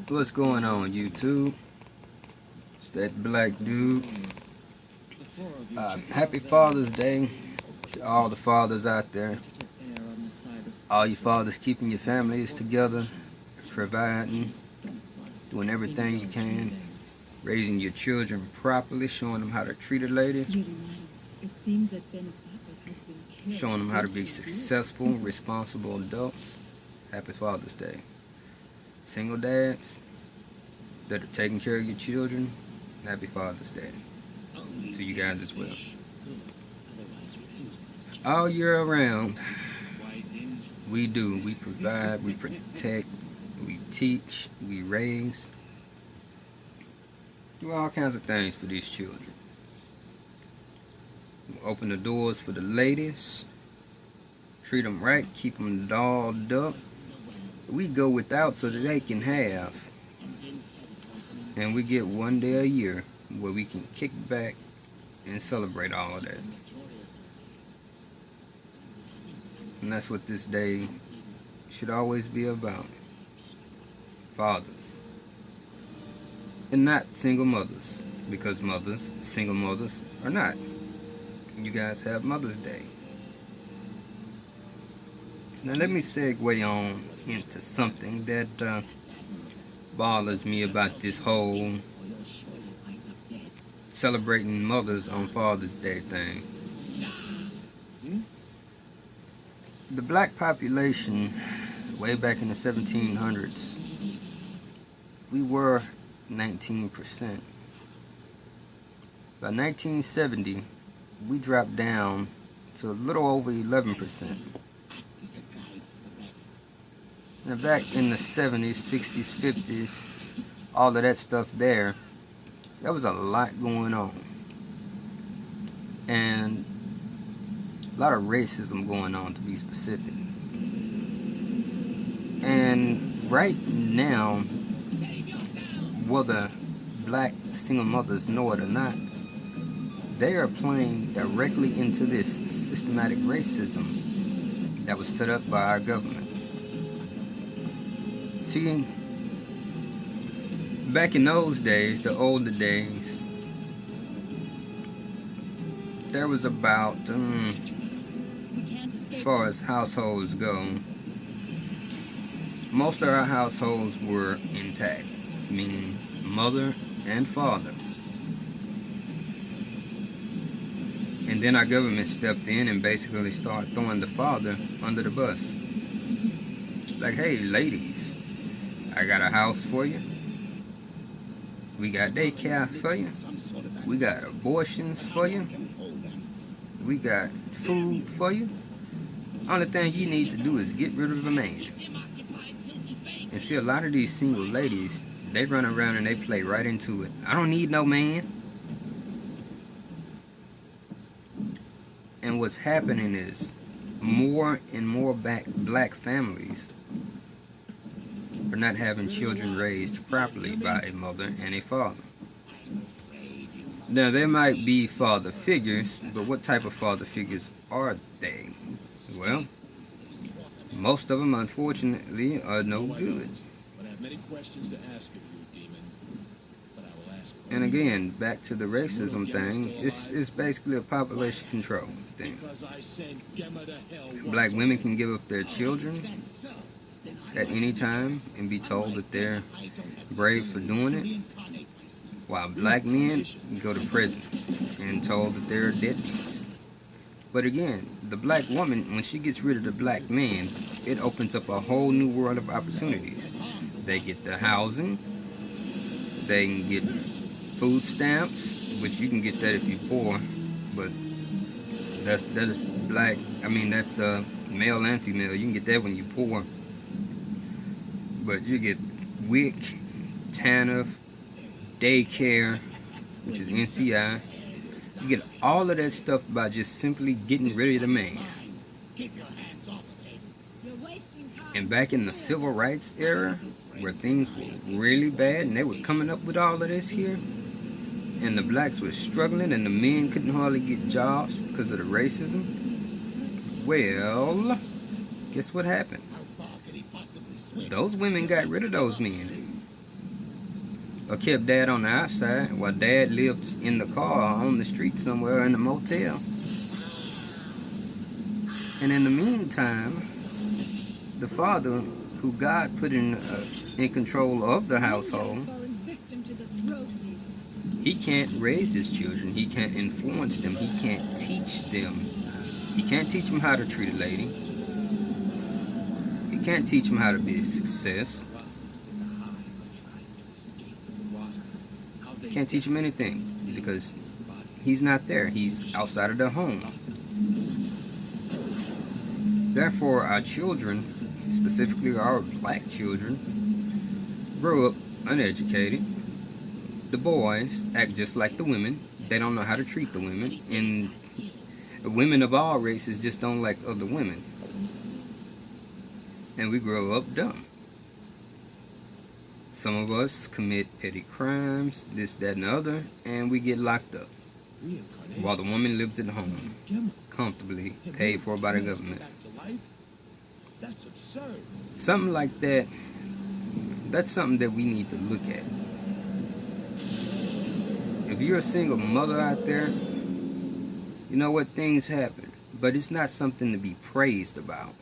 What's going on, YouTube? It's that black dude. Happy Father's Day to all the fathers out there. All you fathers keeping your families together, providing, doing everything you can, raising your children properly, showing them how to treat a lady, showing them how to be successful, responsible adults. Happy Father's Day. Single dads that are taking care of your children, happy Father's Day to you guys as well. All year around, we provide, we protect, we teach, we raise, do all kinds of things for these children. We open the doors for the ladies, treat them right, keep them dolled up. We go without so that they can have. And we get one day a year where we can kick back and celebrate all of that. And that's what this day should always be about. Fathers. And not single mothers. Because single mothers are not. You guys have Mother's Day. Now let me segue on into something that bothers me about this whole celebrating mothers on Father's Day thing. The black population, way back in the 1700s, we were 19%. By 1970, we dropped down to a little over 11%. Now back in the 70s, 60s, 50s, all of that stuff there was a lot going on. And a lot of racism going on, to be specific. And right now, whether black single mothers know it or not, they are playing directly into this systematic racism that was set up by our government. See, back in those days, the older days, there was about, as far as households go, most of our households were intact, meaning mother and father. And then our government stepped in and basically started throwing the father under the bus. Like, hey, ladies, I got a house for you. We got daycare for you. We got abortions for you. We got food for you. Only thing you need to do is get rid of a man. And see, a lot of these single ladies, they run around and they play right into it. I don't need no man. And what's happening is more and more black families are not having children raised properly by a mother and a father. Now, there might be father figures, but what type of father figures are they? Well, most of them, unfortunately, are no good. And again, back to the racism thing, it's basically a population control thing. Black women can give up their children at any time and be told that they're brave for doing it, while black men go to prison and told that they're deadbeats. But again, the black woman, when she gets rid of the black man, it opens up a whole new world of opportunities. They get the housing, they can get food stamps, which you can get that if you're poor, but that is black, that's male and female. You can get that when you're poor. But you get WIC, TANF, daycare, which is NCI. You get all of that stuff by just simply getting rid of the man. And back in the civil rights era, where things were really bad and they were coming up with all of this here, and the blacks were struggling and the men couldn't hardly get jobs because of the racism, well, guess what happened? Those women got rid of those men. or kept dad on the outside while dad lived in the car on the street somewhere in a motel. And in the meantime, the father, who God put in control of the household, he can't raise his children. He can't influence them. He can't teach them. He can't teach them how to treat a lady. He can't teach them how to be a success. He can't teach them anything because he's not there. He's outside of the home. Therefore, our children, specifically our black children, grow up uneducated. The boys act just like the women. They don't know how to treat the women. And women of all races just don't like other women. And we grow up dumb. Some of us commit petty crimes, this, that, and the other, and we get locked up. While the woman lives at home, comfortably, paid for by the government. That's absurd. Something like that, that's something that we need to look at. If you're a single mother out there, you know what, things happen, but it's not something to be praised about.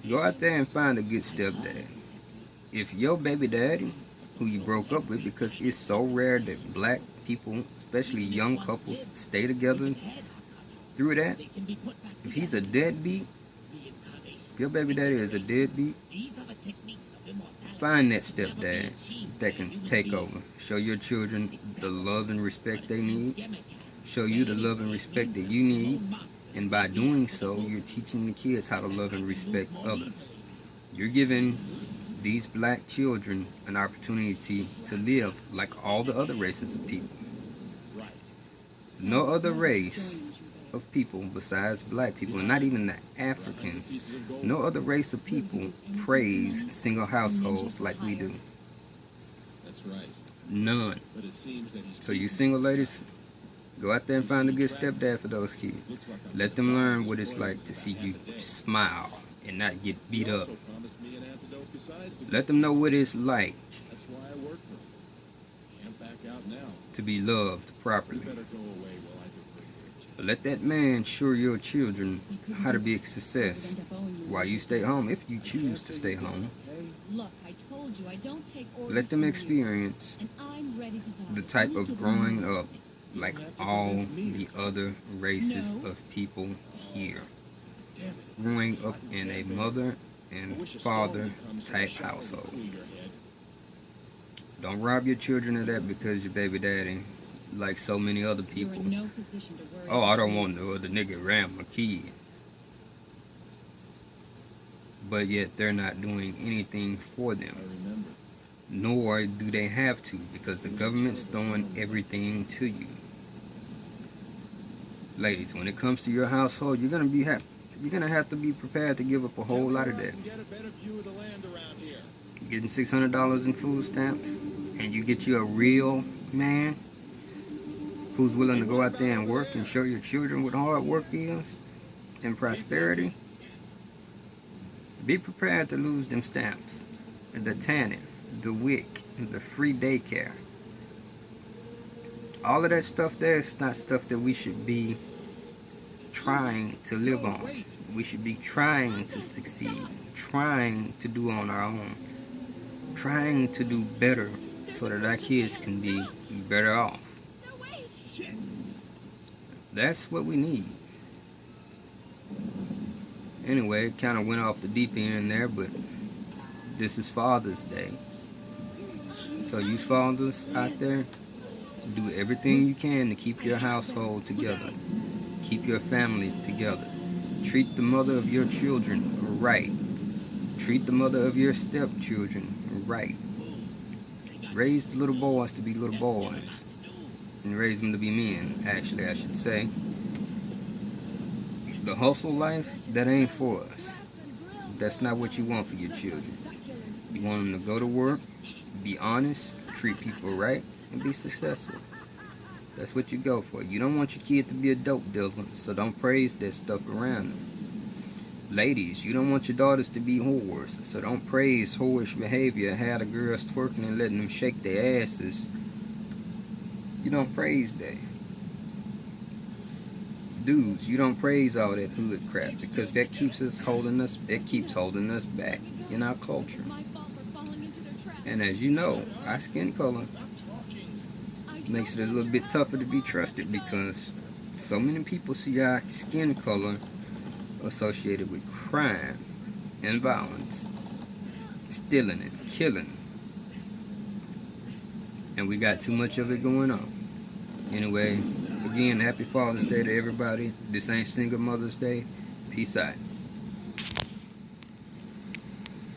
Go out there and find a good stepdad. If your baby daddy, who you broke up with, because it's so rare that black people, especially young couples, stay together through that, if he's a deadbeat, if your baby daddy is a deadbeat, find that stepdad that can take over. Show your children the love and respect they need. Show you the love and respect that you need. And by doing so, you're teaching the kids how to love and respect others. You're giving these black children an opportunity to live like all the other races of people. No other race of people besides black people, and not even the Africans, no other race of people praise single households like we do. That's right. None. But it seems that So you single ladies, go out there and find a good stepdad for those kids. Let them learn what it's like to see you smile and not get beat up. Let them know what it's like That's why I work for him. Can't back out now. to be loved properly. You better go away while I do research. Let that man show your children how to be a success while you stay home, if you choose to stay home. Look, I told you I don't take orders Let them from you, experience and I'm ready to go. the type You of could growing leave. up like all the other races of people here. Damn it. Growing up in a mother and father type household. Don't rob your children of that because your baby daddy, like so many other You're people. in no position to worry Oh, I don't about want no other nigga around my kid. But yet they're not doing anything for I them. remember. Nor do they have to, because the government's throwing everything to you. Ladies, when it comes to your household, you're gonna have to be prepared to give up a whole lot of that. Get a better view of the land around here. You're getting $600 in food stamps, and you get you a real man who's willing to go out there and work and show your children what hard work is and prosperity. Be prepared to lose them stamps, the TANF, the WIC, the free daycare. All of that stuff there is not stuff that we should be trying to live on. We should be trying to succeed, trying to do on our own, trying to do better so that our kids can be better off. That's what we need. Anyway, it kind of went off the deep end there, but this is Father's Day. So you fathers out there, do everything you can to keep your household together. Keep your family together. Treat the mother of your children right. Treat the mother of your stepchildren right. Raise the little boys to be little boys. And raise them to be men, actually, I should say. The hustle life, that ain't for us. That's not what you want for your children. You want them to go to work, be honest, treat people right, and be successful. That's what you go for. You don't want your kid to be a dope dealer, so don't praise that stuff around them. Ladies, you don't want your daughters to be whores, so don't praise whorish behavior. Have the girls twerking and letting them shake their asses. You don't praise that. Dudes, you don't praise all that hood crap because that keeps holding us back in our culture. And as you know, our skin color makes it a little bit tougher to be trusted because so many people see our skin color associated with crime and violence, stealing and killing, and we got too much of it going on. Anyway, again, happy Father's Day to everybody. This ain't Single Mother's Day. Peace out.